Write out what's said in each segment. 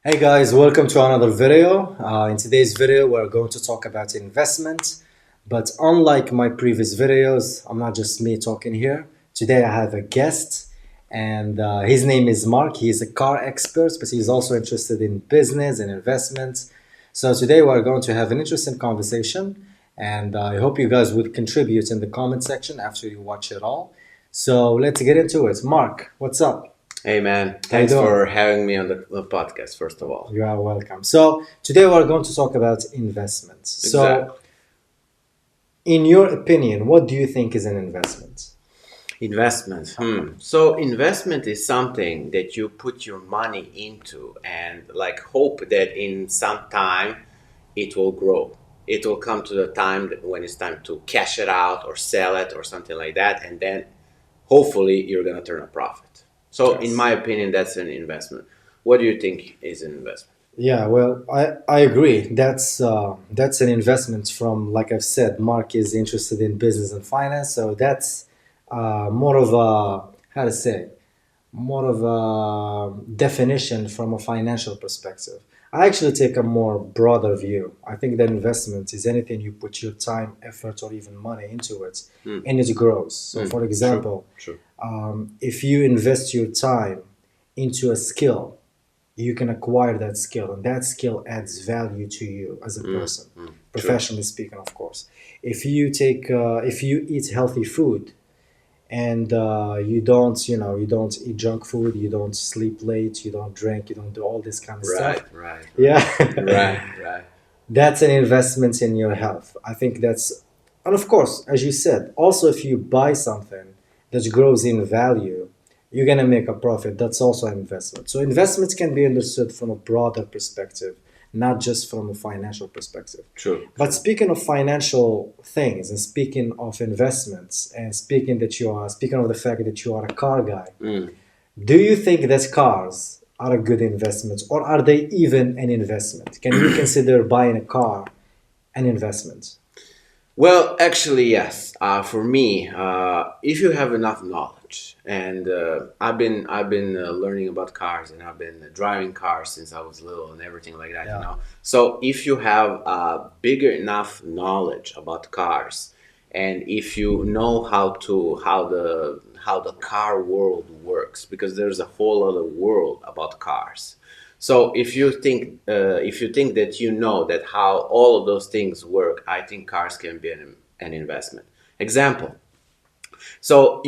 Hey guys, welcome to another video. In today's video, we're going to talk about investment. But unlike my previous videos, I'm not just me talking here. Today I have a guest, and his name is Mark. He's a car expert, but he's also interested in business and investments. So today we're going to have an interesting conversation, and I hope you guys would contribute in the comment section after you watch it all. So let's get into it. Mark, what's up? Hey man, How you thanks doing? for having me on the podcast, first of all. You are welcome. So today we're going to talk about investments. So, Exactly. in your opinion, what do you think is an investment? Investment. So investment is something that you put your money into and like hope that in some time it will grow. It will come to the time when it's time to cash it out or sell it or something like that, and then hopefully you're gonna turn a profit. So in Yes. my opinion, that's an investment. What do you think is an investment? Yeah, well, I agree. That's an investment from, like I've said, Mark is interested in business and finance, so that's more of a how to say more of a definition from a financial perspective. I actually take a more broader view. I think that investment is anything you put your time, effort, or even money into it, Hmm. and it grows. So, for True. example, True. if you invest your time into a skill, you can acquire that skill, and that skill adds value to you as a person, True. professionally speaking, of course. If you eat healthy food, and you don't eat junk food, you don't sleep late, you don't drink, you don't do all this kind of stuff. Right. Right. Yeah. Right. Right. That's an investment in your health. I think that's, and of course, as you said, also if you buy something that grows in value, you're gonna make a profit. That's also an investment. So investments can be understood from a broader perspective, not just from a financial perspective. True. But speaking of financial things, and speaking of investments, and speaking of the fact that you are a car guy, Mm. do you think that cars are a good investment, or are they even an investment? Can you consider buying a car an investment? Well, actually, yes. For me, if you have enough knowledge, and I've been learning about cars, and I've been driving cars since I was little, and everything like that, Yeah. So if you have bigger enough knowledge about cars, and if you know how the car world works, because there's a whole other world about cars. So if you think that you know that how all of those things work, I think cars can be an investment. Example. So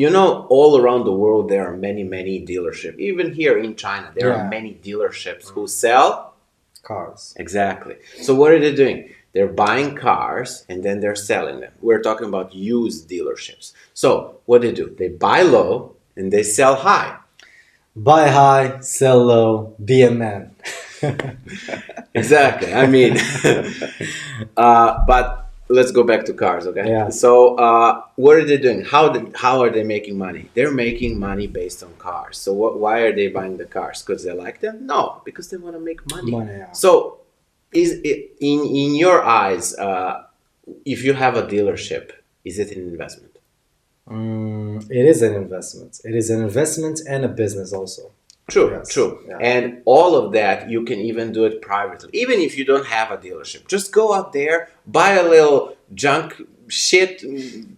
all around the world there are many dealerships. Even here in China, there are Yeah, many dealerships who sell cars. exactly. So what are they doing? They're buying cars and then they're selling them. We're talking about used dealerships. So what they do? They buy low and they sell high. Buy high, sell low, be a man. Exactly. I mean, but let's go back to cars, okay? Yeah. So, what are they doing? How are they making money? They're making money based on cars. So, why are they buying the cars? Because they like them? No, because they want to make money. Money, yeah. So, is it in your eyes? If you have a dealership, is it an investment? It is an investment. It is an investment and a business also. True, Yes. true. Yeah. And all of that, you can even do it privately. Even if you don't have a dealership, just go out there, buy a little junk shit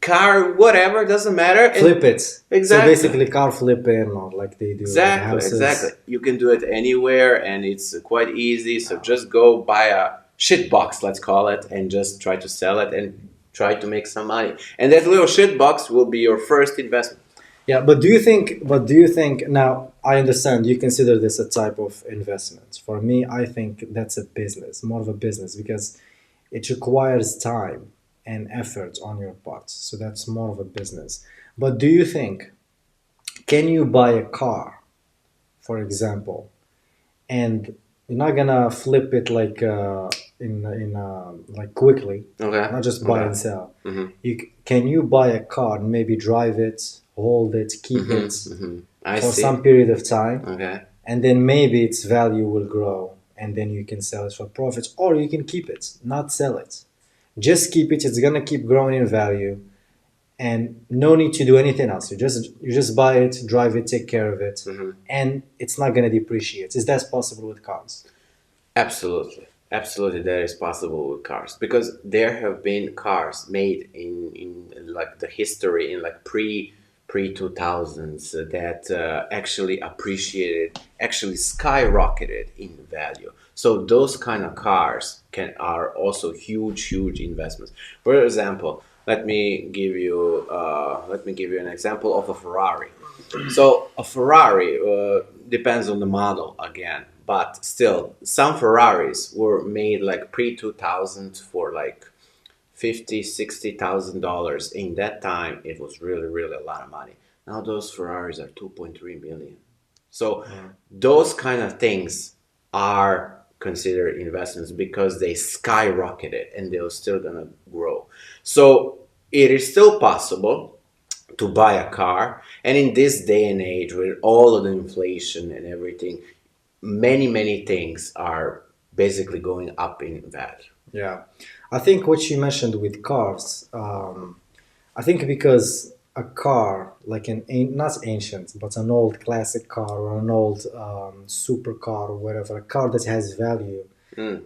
car, whatever, doesn't matter. And Flip it. So exactly. basically, car flipping, or like they do in Exactly, houses. exactly. You can do it anywhere and it's quite easy. So just go buy a shit box, let's call it, and just try to sell it and try to make some money. And that little shit box will be your first investment. Yeah, but do you think now, I understand you consider this a type of investment. For me, I think that's a business, more of a business, because it requires time and effort on your part. So that's more of a business. But do you think, can you buy a car, for example, and you're not gonna flip it like like quickly, Okay. not just buy Okay. and sell. Mm-hmm. Can you buy a car and maybe drive it, hold it, keep it Mm-hmm. I for see. some period of time, Okay. and then maybe its value will grow, and then you can sell it for profits, or you can keep it, not sell it. Just keep it. It's gonna keep growing in value, and no need to do anything else. You just buy it, drive it, take care of it, Mm-hmm. and it's not gonna depreciate. Is that possible with cars? Absolutely. Absolutely, that is possible with cars because there have been cars made in like the history in like pre 2000s that actually appreciated, actually skyrocketed in value. So those kind of cars can are also huge investments. For example, let me give you an example of a Ferrari. So a Ferrari depends on the model again, but still, some Ferraris were made like pre 2000 for like 50, $60,000. In that time, it was really a lot of money. Now those Ferraris are 2.3 million. So those kind of things are considered investments because they skyrocketed and they're still gonna grow. So it is still possible to buy a car. And in this day and age, with all of the inflation and everything, many things are basically going up in value. Yeah, I think what you mentioned with cars, I think because a car, like not ancient, but an old classic car or an old supercar or whatever, a car that has value,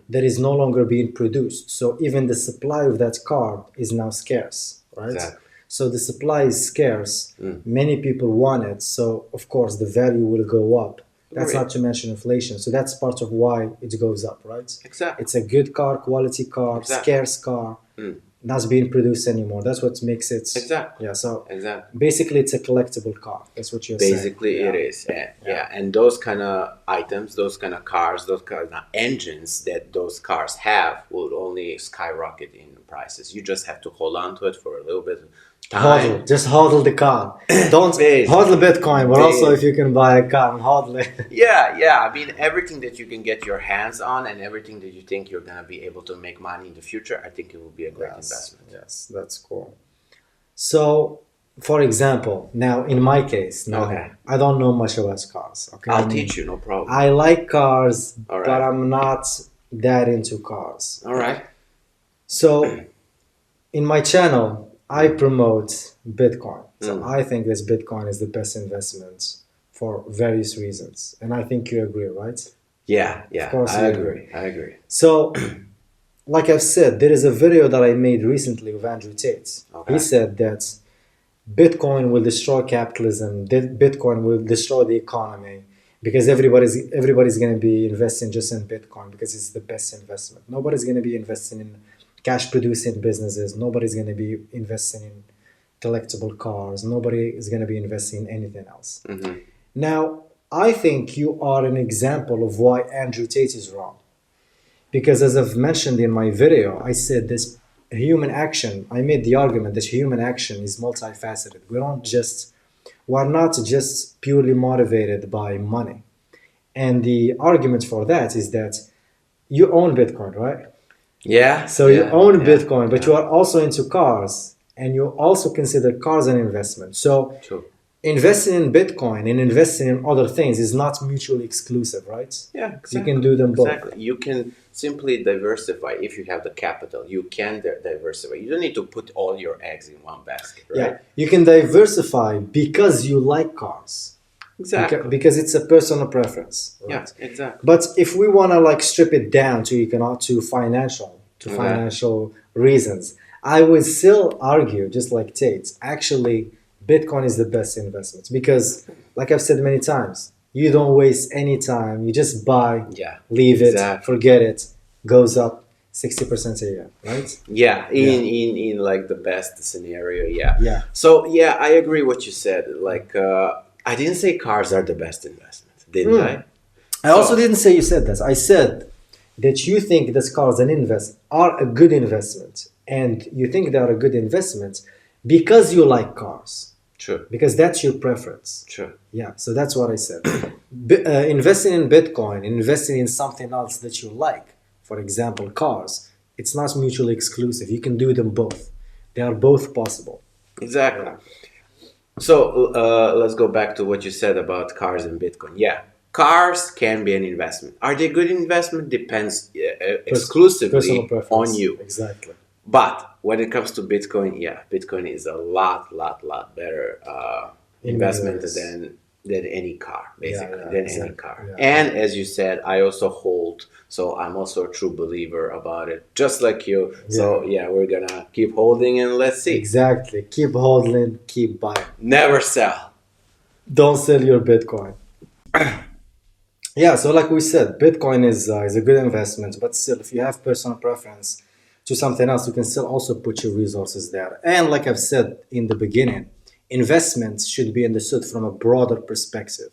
that is no longer being produced. So even the supply of that car is now scarce, right? Exactly. So the supply is scarce. Many people want it. So of course the value will go up. That's Agree. not to mention inflation. So that's part of why it goes up, right? Exactly. It's a good car, quality car, Exactly. scarce car, not being produced anymore. That's what makes it. Exactly. Yeah. So Exactly. basically, it's a collectible car. That's what you're saying. Basically, Yeah. it is. Yeah. And those kind of items, those kind of cars, those kind of engines that those cars have will only skyrocket in prices. You just have to hold on to it for a little bit of Hodl, time. just hodl the car. Don't hodl Bitcoin, but also if you can buy a car and hodl it. Yeah. I mean, everything that you can get your hands on and everything that you think you're going to be able to make money in the future, I think it will be a great investment. Yes, that's cool. So, for example, now in my case, Okay. I don't know much about cars. Okay, I'll teach you, no problem. I like cars, All but right. I'm not that into cars. All right. So, in my channel, I promote Bitcoin. So I think this Bitcoin is the best investment for various reasons, and I think you agree, right? Yeah. Of course, I you agree. I agree. So, like I've said, there is a video that I made recently with Andrew Tate. Okay. He said that Bitcoin will destroy capitalism. Bitcoin will destroy the economy because everybody's going to be investing just in Bitcoin because it's the best investment. Nobody's going to be investing in cash producing businesses. Nobody's going to be investing in collectible cars. Nobody is going to be investing in anything else. Now, I think you are an example of why Andrew Tate is wrong. Because as I've mentioned in my video, I said this human action, I made the argument that human action is multifaceted. We're not just purely motivated by money. And the argument for that is that you own Bitcoin, right? Yeah. So you own Bitcoin, but you are also into cars, and you also consider cars an investment. So True. investing in Bitcoin and investing in other things is not mutually exclusive, right? Yeah, exactly. You can do them both. Exactly. You can simply diversify if you have the capital. You can diversify. You don't need to put all your eggs in one basket, right? Yeah, you can diversify because you like cars. Exactly. Because it's a personal preference. Right? Yeah, exactly. But if we want to like strip it down to financial reasons, I would still argue, just like Tate, actually Bitcoin is the best investment because, like I've said many times, you don't waste any time. You just buy, leave it, forget it, goes up 60% a year, right? Yeah, in like the best scenario, yeah. Yeah. So yeah, I agree what you said. Like I didn't say cars are the best investment, didn't I? I also didn't say you said that. I said that you think that cars are a good investment, and you think they are a good investment because you like cars. True. Because that's your preference. True. Yeah, so that's what I said. Investing in Bitcoin, investing in something else that you like, for example, cars, it's not mutually exclusive. You can do them both. They are both possible. Exactly. Yeah. So let's go back to what you said about cars and Bitcoin. Yeah, cars can be an investment. Are they good investment? Depends exclusively on you. Exactly. But when it comes to Bitcoin, yeah, Bitcoin is a lot better investment than than any car, Yeah, basically, yeah, than any exactly. car. Yeah, And as you said, I also hold, so I'm also a true believer about it, just like you. yeah, So yeah, we're gonna keep holding and let's see. exactly. Keep holding, keep buying. Never sell. Don't sell your Bitcoin. Yeah, so like we said, Bitcoin is a good investment, but still, if you have personal preference to something else, you can still also put your resources there. And like I've said in the beginning, investments should be understood from a broader perspective.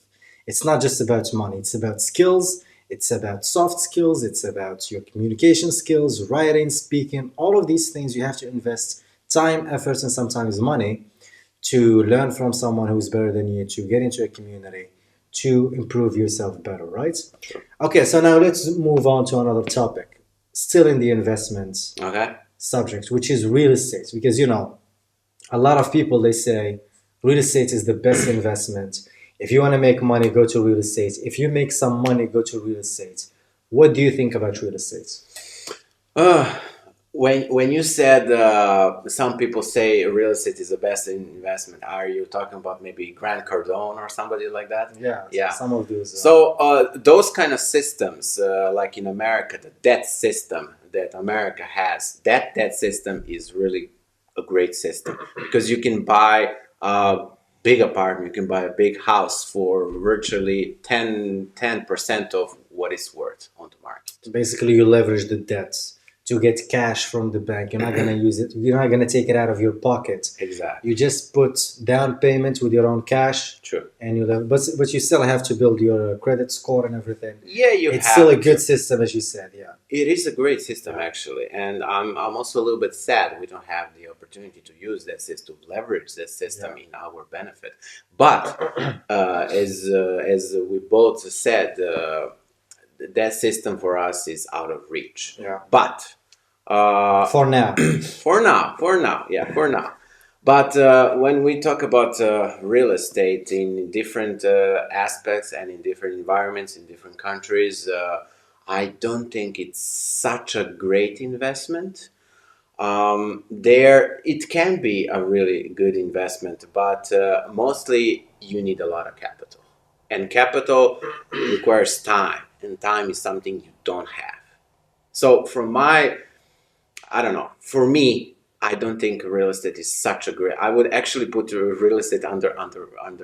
It's not just about money; it's about skills, it's about soft skills, it's about your communication skills, writing, speaking. All of these things you have to invest time, effort, and sometimes money to learn from someone who's better than you, to get into a community, to improve yourself better, right? Sure. Okay, so now let's move on to another topic, still in the investment Okay. subject, which is real estate. Because, a lot of people, they say real estate is the best investment. If you want to make money, go to real estate. If you make some money, go to real estate. What do you think about real estate? Uh, when you said some people say real estate is the best investment, are you talking about maybe Grant Cardone or somebody like that? Yeah, Yeah. some of those. So those kind of systems, like in America, the debt system that America has, that debt system is really a great system because you can buy a big apartment, you can buy a big house for virtually 10% of what it's worth on the market. Basically, you leverage the debts to get cash from the bank. You're not going to use it. You're not going to take it out of your pocket. Exactly. You just put down payment with your own cash, True. and but you still have to build your credit score and everything. Yeah, you It's have still a good to. system, as you said. Yeah. It is a great system actually, and I'm also a little bit sad we don't have the opportunity to use that system, leverage that system in our benefit. But as we both said, that system for us is out of reach. Yeah. But For now. yeah, for now. But when we talk about real estate in different aspects and in different environments in different countries, I don't think it's such a great investment. There, it can be a really good investment, but mostly you need a lot of capital, and capital requires time, and time is something you don't have. So, I don't know. For me, I don't think real estate is such a great. I would actually put real estate under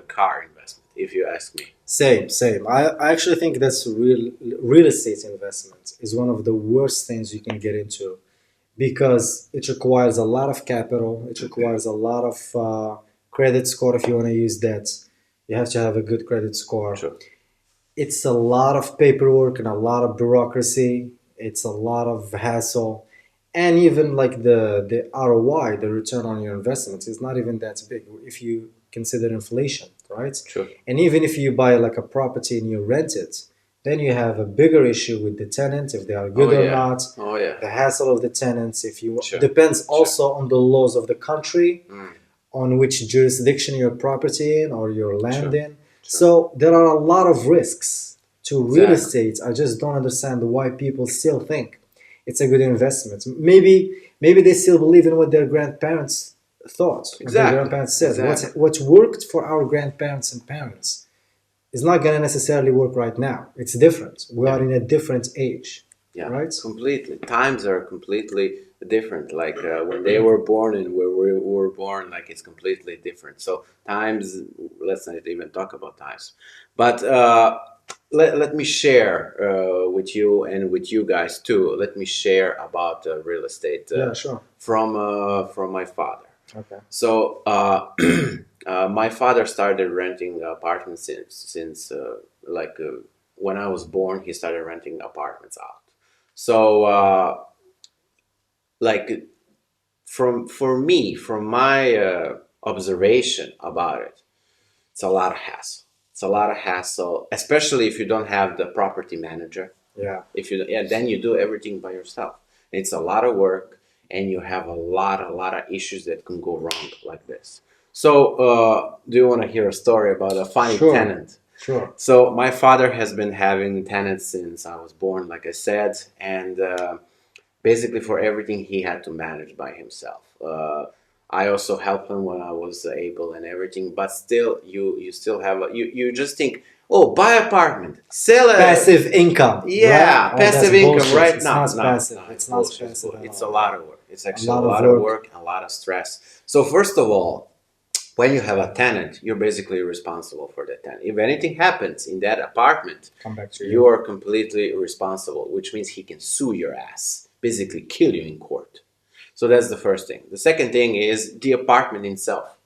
car investment, if you ask me. Same, same. I actually think that's real estate investment is one of the worst things you can get into because it requires a lot of capital. It requires a lot of credit score if you want to use that. You have to have a good credit score. Sure. It's a lot of paperwork and a lot of bureaucracy. It's a lot of hassle. And even like the ROI, the return on your investment, is not even that big if you consider inflation, right? Sure. And even if you buy like a property and you rent it, then you have a bigger issue with the tenant if they are good or not. Oh yeah. The hassle of the tenants, if you Sure. depends also on the laws of the country, Mm. on which jurisdiction your property in or your land Sure. in. So there are a lot of risks to real Exactly. estate. I just don't understand why people still think it's a good investment. Maybe they still believe in what their grandparents thought, what their Exactly. grandparents said. Exactly. What worked for our grandparents and parents is not going to necessarily work right now. It's different. We are in a different age, Yeah, right? completely. Times are completely different. Like when they were born and where we were born, like it's completely different. So times, let's not even talk about times. But let me share with you and with you guys too. Let me share about real estate Yeah, sure. from my father. Okay. So my father started renting apartments since when I was born. He started renting apartments out. So like for me, from my observation about it, it's a lot of hassle. It's a lot of hassle, especially if you don't have the property manager. Yeah. If you yeah, then you do everything by yourself. It's a lot of work, and you have a lot of issues that can go wrong like this. So, do you want to hear a story about a funny Sure. tenant? Sure. So, my father has been having tenants since I was born, like I said, and basically for everything he had to manage by himself. I also helped him when I was able and everything. But still, you still have you just think, oh, buy apartment, sell it. Passive income, right? Yeah, Oh, that's passive income, bullshit. right? It's No, not no, passive. no, it's It's not bullshit. passive at It's a all. lot Yeah, of work. It's a actually lot a of lot of work. work and a lot of stress. So first of all, when you have a tenant, you're basically responsible for that tenant. If anything happens in that apartment, Come back to you you. are completely responsible, which means he can sue your ass, basically kill you in court. So that's the first thing. The second thing is the apartment itself.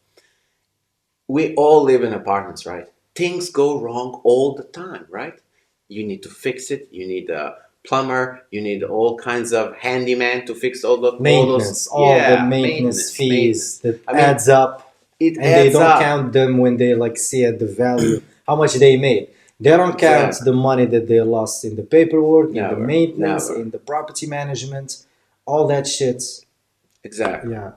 We all live in apartments, right? Things go wrong all the time, right? You need to fix it. You need a plumber. You need all kinds of handyman to fix all those. Maintenance, all the Yeah, maintenance maintenance, fees maintenance. that I mean, adds up, it and they adds don't up. count them when they like see at the value how much they made. They don't count Exactly. the money that they lost in the paperwork, in the Never, maintenance, never. in the property management, all that shit. Exactly. Yeah,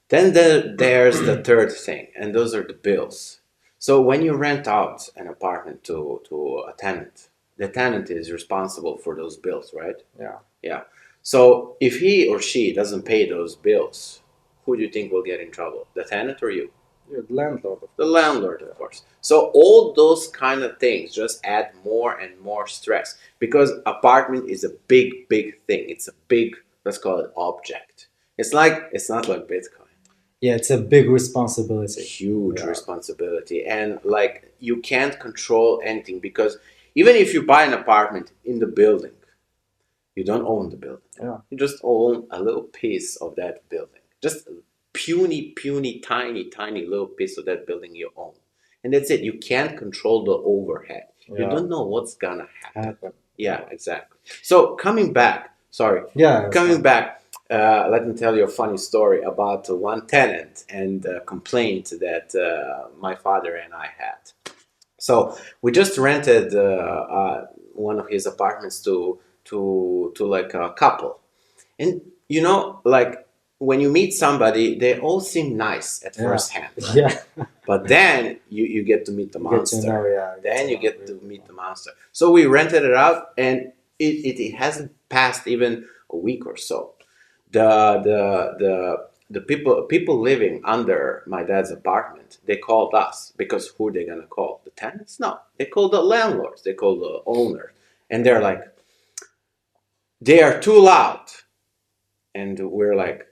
Then there's the third thing, and those are the bills. So when you rent out an apartment to a tenant, the tenant is responsible for those bills, right? yeah. Yeah. So if he or she doesn't pay those bills, who do you think will get in trouble? The tenant or you? You're the landlord, of The course. landlord, of course. So all those kind of things just add more and more stress because apartment is a big, big thing. It's a big, let's call it object. It's not like Bitcoin. Yeah, it's a big responsibility. Huge Yeah, responsibility, and like you can't control anything because even if you buy an apartment in the building, you don't own the building. yeah. You just own a little piece of that building. Just a puny, tiny little piece of that building you own. And that's it. You can't control the overhead. You Yeah, don't know what's gonna happen. happen. Yeah, exactly. So coming back, sorry, Yeah, it's coming fine. back, let me tell you a funny story about one tenant and a complaint that my father and I had. So we just rented one of his apartments to like a couple, and like when you meet somebody, they all seem nice at Yeah, first hand, right? yeah. But then you get to meet the You get to know, monster. yeah. You get to Then you know get real to meet the people. monster. So we rented it out, and it hasn't passed even a week or so. The people living under my dad's apartment, they called us because who they gonna call? The tenants? No, they call the landlords. They call the owner, and they're like, they are too loud, and we're like,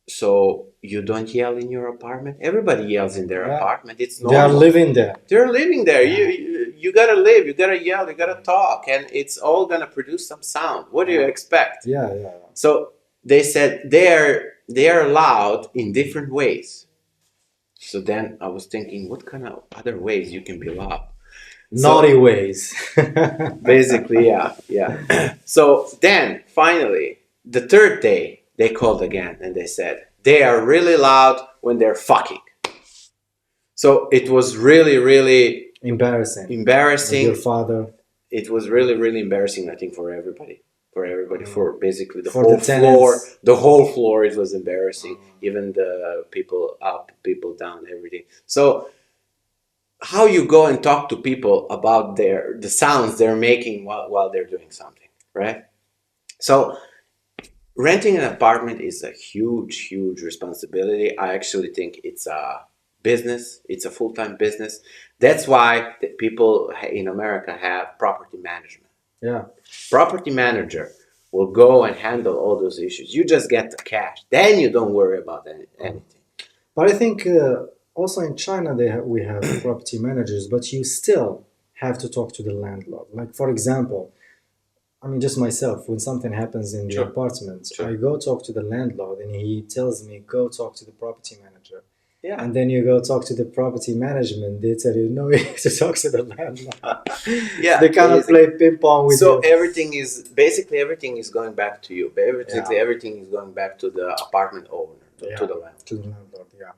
so you don't yell in your apartment? Everybody yells in their Yeah, apartment. It's they are normal. living there. They're living there. Yeah, You gotta live. You gotta yell. You gotta talk, and it's all gonna produce some sound. What do you yeah, expect? yeah, yeah. So they said they are loud in different ways. So then I was thinking, what kind of other ways you can be loud? Naughty So ways. basically, yeah, yeah. So then finally, the third day, they called again and they said they are really loud when they're fucking. So it was really, really Embarrassing. With your embarrassing. father. It was really, really embarrassing, I think, for everybody. For everybody, for basically the For the whole floor. tenants. The whole floor, it was embarrassing. Even the people up, people down, everything. So how you go and talk to people about the sounds they're making while they're doing something, right? So renting an apartment is a huge responsibility. I actually think it's a business. It's a full-time business. That's why the people in America have property management. Yeah. Property manager will go and handle all those issues. You just get the cash. Then you don't worry about anything. But I think also in China we have property managers, but you still have to talk to the landlord. Like for example, I mean just myself, when something happens in the Sure, apartment, I sure. go talk to the landlord and he tells me go talk to the property manager. Yeah. And then you go talk to the property management, they tell you no, you have to talk to the landlord. Yeah, They kind of basically. play ping pong with So you. everything is going back to you. Basically, Yeah. everything is going back to the apartment owner, Yeah, to the landlord. to the landlord. Yeah,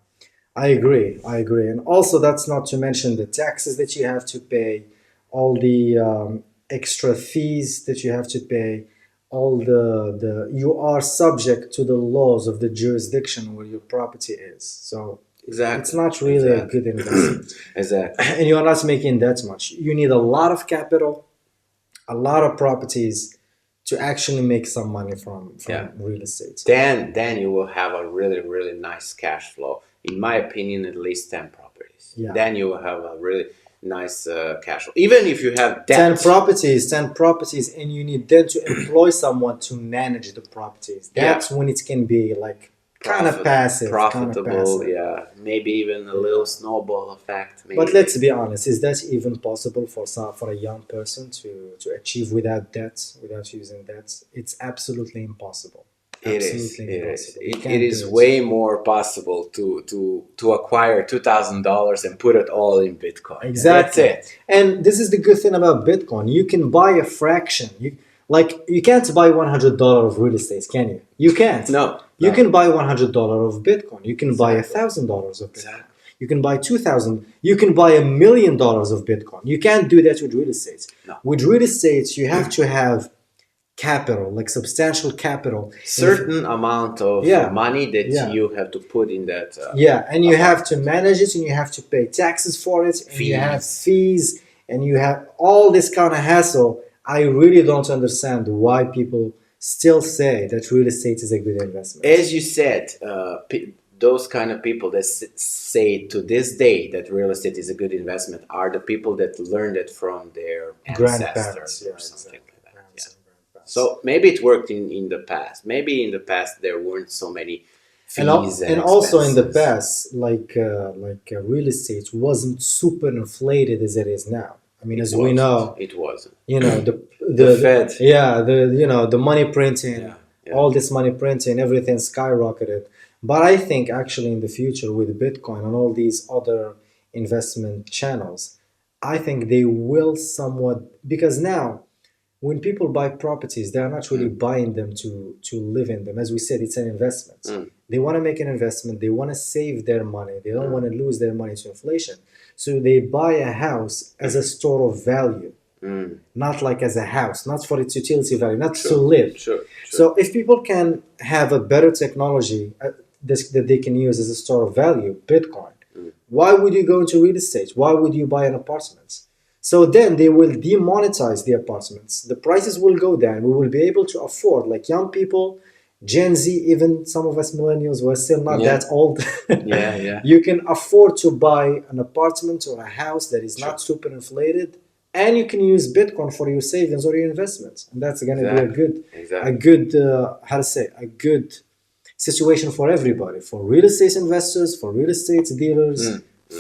I agree. I agree. And also, that's not to mention the taxes that you have to pay, all the extra fees that you have to pay, all the you are subject to the laws of the jurisdiction where your property is. So it's Exactly. not really a Exactly. good investment, Exactly. and you are not making that much. You need a lot of capital, a lot of properties to actually make some money from Yeah. real estate. Then you will have a really really nice cash flow. In my opinion, at least 10 properties. Yeah. Then you will have a really nice cash flow. Even if you have debt. 10 properties, and you need then to employ someone to manage the properties. That's when it can be like kind of passive, profitable, yeah. Maybe even a little snowball effect. Maybe. But let's be honest, is that even possible for a young person to achieve without debt, without using debt? It's absolutely impossible. It is. Absolutely It is. impossible. You It can't is do it. way more possible to acquire $2,000 and put it all in Bitcoin. Exactly. That's it. And this is the good thing about Bitcoin. You can buy a fraction. You can't buy $100 of real estate, can you? You can't. No. You can buy $100 of Bitcoin. You can buy Exactly. $1,000 of Bitcoin. Exactly. You can buy 2,000. You can buy $1,000,000 of Bitcoin. You can't do that with real estate. No. With real estate, you have to have capital, like substantial capital. Certain amount of Yeah. money that Yeah. you have to put in that. Yeah, and you have to manage it, and you have to pay taxes for it, and you have fees, and you have all this kind of hassle. I really don't understand why people still say that real estate is a good investment. As you said, those kind of people that say to this day that real estate is a good investment are the people that learned it from their Grandparents, ancestors yeah, or something exactly. like that. Parents Yeah. and grandparents. So maybe it worked in the past. Maybe in the past there weren't so many fees And also in the expenses. past, real estate wasn't super inflated as it is now. I mean, as we wasn't. know, It wasn't. the Fed. yeah, the money printing, Yeah, yeah. all this money printing, everything skyrocketed. But I think actually in the future with Bitcoin and all these other investment channels, I think they will somewhat, because now when people buy properties, they are not really buying them to live in them. As we said, it's an investment. They want to make an investment. They want to save their money. They don't want to lose their money to inflation. So they buy a house as a store of value, not like as a house, not for its utility value, not to live. Sure. So if people can have a better technology that they can use as a store of value, Bitcoin, why would you go into real estate? Why would you buy an apartment? So then they will demonetize the apartments. The prices will go down. We will be able to afford, like young people, Gen Z, even some of us millennials who are still not that old. Yeah. You can afford to buy an apartment or a house that is not super inflated, and you can use Bitcoin for your savings or your investments, and that's going to be a good a good situation for everybody, for real estate investors, for real estate dealers,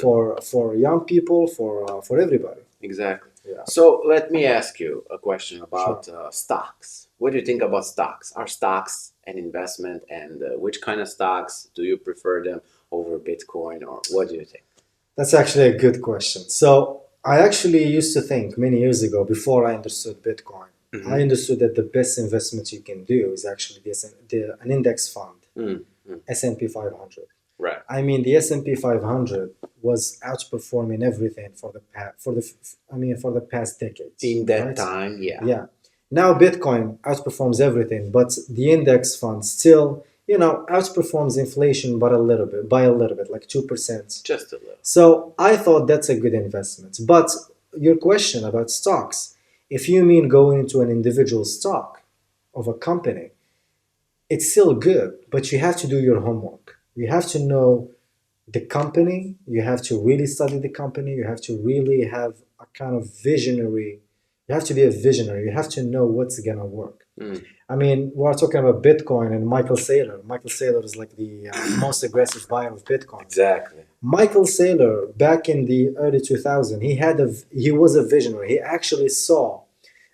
for young people, for everybody. Exactly. Yeah. So let me ask you a question about stocks. What do you think about stocks? Are stocks an investment, and which kind of stocks do you prefer them over Bitcoin, or what do you think? That's actually a good question. So I actually used to think many years ago, before I understood Bitcoin, I understood that the best investment you can do is actually an index fund, S&P 500. Right. I mean, the S&P 500 was outperforming everything for the past decades. In that right? time, yeah. Yeah. Now Bitcoin outperforms everything, but the index fund still, outperforms inflation, but by a little bit, like 2%. Just a little. So I thought that's a good investment. But your question about stocks, if you mean going into an individual stock of a company, it's still good, but you have to do your homework. You have to know the company. You have to really study the company. You have to really have a kind of visionary. You have to be a visionary. You have to know what's going to work. I mean, we're talking about Bitcoin and Michael Saylor. Michael Saylor is like the most aggressive buyer of Bitcoin. Exactly. Michael Saylor, back in the early 2000s, he was a visionary. He actually saw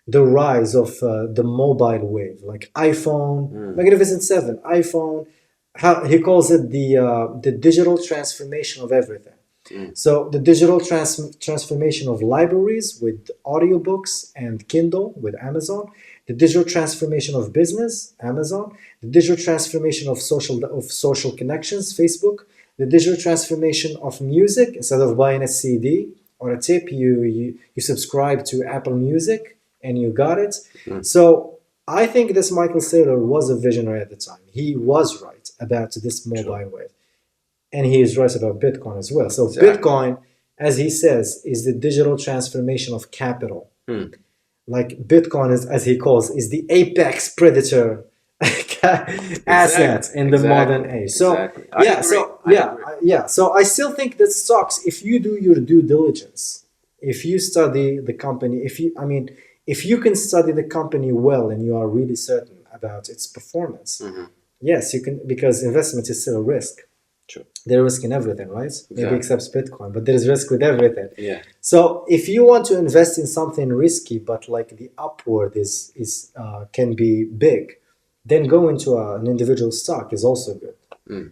the rise of the mobile wave, like iPhone, Magnificent 7, iPhone. He calls it the digital transformation of everything. So the digital transformation of libraries with audiobooks and Kindle with Amazon, the digital transformation of business, Amazon, the digital transformation of social connections, Facebook, the digital transformation of music. Instead of buying a CD or a tape, you subscribe to Apple Music and you got it. So I think this Michael Saylor was a visionary at the time. He was right about this mobile wave. And he is right about Bitcoin as well. So Bitcoin, as he says, is the digital transformation of capital. Like Bitcoin is, as he calls, is the apex predator asset Exactly, in the modern exactly, age. So exactly. I yeah, agree. so I yeah, agree. yeah. So I still think that stocks, if you do your due diligence, if you study the company, if you can study the company well and you are really certain about its performance, Hmm. yes, you can, because investment is still a risk. True. There's risk in everything, right? Maybe Exactly. except Bitcoin, but there's risk with everything. Yeah. So if you want to invest in something risky, but like the upward is can be big, then go into an individual stock is also good. Mm.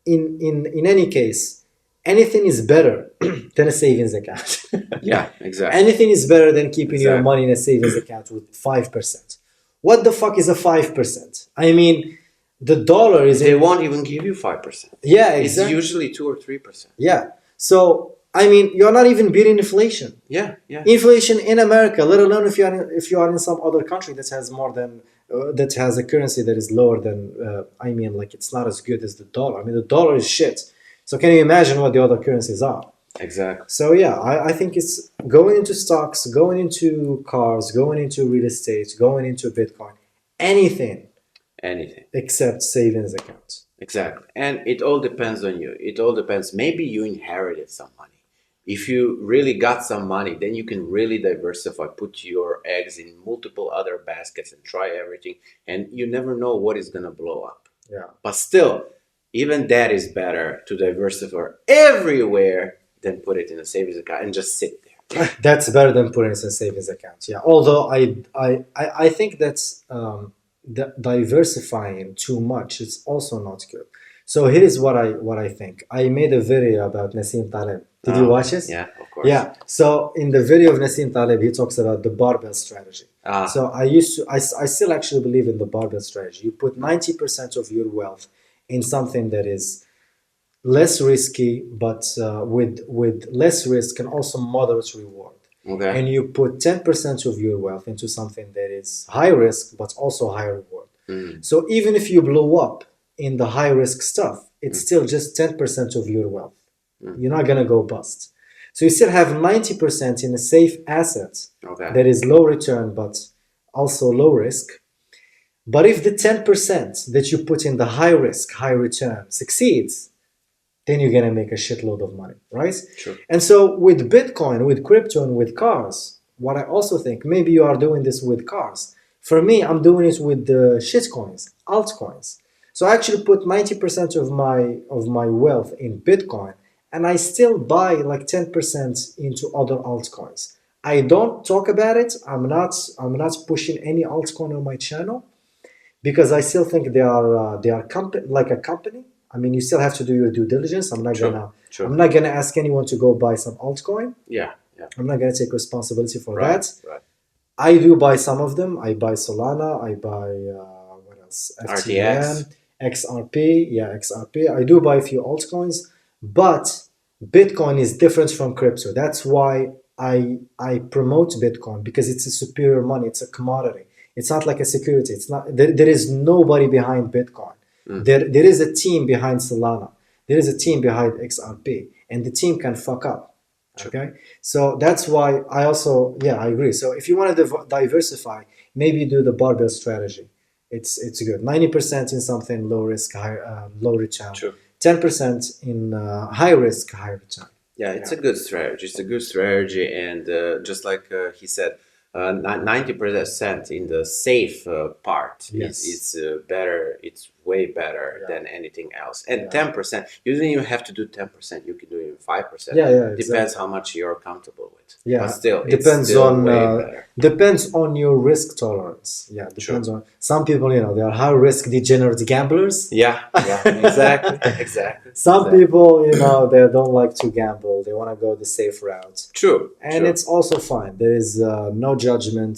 In any case, anything is better than a savings account. Yeah. Exactly. Anything is better than keeping your Exactly. money in a savings account with 5%. What the fuck is a 5%? I mean, the dollar is They in. won't even give you 5%. Yeah, It's exactly. usually 2 or 3%. Yeah. So I mean, you're not even beating inflation. Yeah. Yeah. Inflation in America, let alone if you are in some other country that has more than that has a currency that is lower than like it's not as good as the dollar. I mean, the dollar is shit. So can you imagine what the other currencies are? Exactly. So yeah, I think it's going into stocks, going into cars, going into real estate, going into Bitcoin, anything Anything. except savings accounts. Exactly. And it all depends on you. It all depends. Maybe you inherited some money. If you really got some money, then you can really diversify, put your eggs in multiple other baskets and try everything. And you never know what is going to blow up. Yeah. But still, even that is better to diversify everywhere than put it in a savings account and just sit there. That's better than putting it in savings accounts. Yeah. Although I think that's diversifying too much. It's also not good. So here is what I think. I made a video about Nassim Taleb. Did you watch it? Yeah, of course. Yeah. So in the video of Nassim Taleb, he talks about the barbell strategy. So I still actually believe in the barbell strategy. You put 90% of your wealth in something that is less risky, but with less risk and also moderate reward. Okay. And you put 10% of your wealth into something that is high risk, but also high reward. Mm. So even if you blow up in the high risk stuff, it's still just 10% of your wealth. You're not going to go bust. So you still have 90% in a safe asset Okay. that is low return, but also low risk. But if the 10% that you put in the high risk, high return succeeds, then you're gonna make a shitload of money, right? Sure. And so with Bitcoin, with crypto, and with cars, what I also think, maybe you are doing this with cars. For me, I'm doing it with the shitcoins, altcoins. So I actually put 90% of my wealth in Bitcoin, and I still buy like 10% into other altcoins. I don't talk about it. I'm not pushing any altcoin on my channel because I still think they are like a company. I mean, you still have to do your due diligence. I'm not gonna ask anyone to go buy some altcoin. Yeah. Yeah. I'm not gonna take responsibility for Right. that. Right. I do buy some of them. I buy Solana. I buy what else? RTX. FTM, XRP. Yeah, XRP. I do buy a few altcoins, but Bitcoin is different from crypto. That's why I promote Bitcoin because it's a superior money. It's a commodity. It's not like a security. It's not. There is nobody behind Bitcoin. There is a team behind Solana. There is a team behind XRP, and the team can fuck up. Okay, so that's why I agree. So if you want to diversify, maybe do the barbell strategy. It's good. 90% in something low risk, low return. True. 10% in high risk, high return. Yeah, it's a good strategy. It's a good strategy, and just like he said, 90% in the safe part Yes. is better. It's way better Yeah. than anything else. And Yeah. 10%, you don't even have to do 10%. You can do even 5%. Yeah, yeah, Depends exactly. how much you're comfortable with. Yeah, But still, depends it's still on way better. depends on your risk tolerance. Yeah, depends on some people. They are high risk degenerate gamblers. Yeah, yeah, exactly, exactly. Some exactly. people, they don't like to gamble. They want to go the safe route. True, And true. it's also fine. There is no judgment.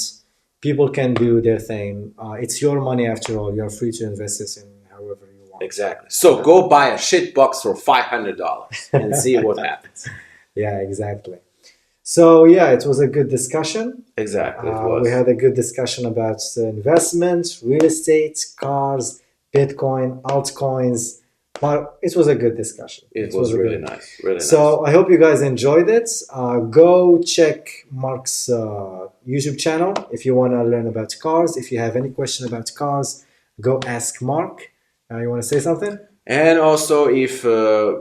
People can do their thing. It's your money after all. You're free to invest it in however you want. Exactly. So go buy a shit box for $500 and see what happens. Yeah, exactly. So yeah, it was a good discussion. Exactly, it was. We had a good discussion about investment, real estate, cars, Bitcoin, altcoins, But it was a good discussion. It It was was a really good. nice, really nice. So I hope you guys enjoyed it. Go check Mark's YouTube channel if you want to learn about cars. If you have any question about cars, go ask Mark. You want to say something? And also, if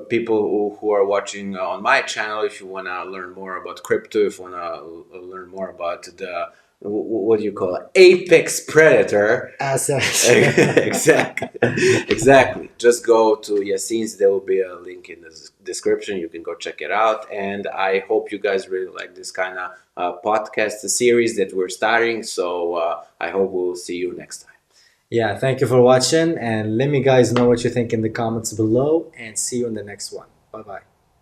people who are watching on my channel, if you want to learn more about crypto, if you want to learn more about the what do you call it, apex predator, Assets. exactly, exactly. Just go to Yassin's. There will be a link in the description. You can go check it out. And I hope you guys really like this kind of podcast series that we're starting. So I hope we'll see you next time. Yeah, thank you for watching, and let me guys know what you think in the comments below, and see you in the next one. Bye bye.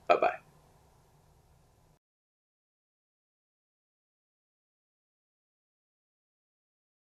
Bye bye.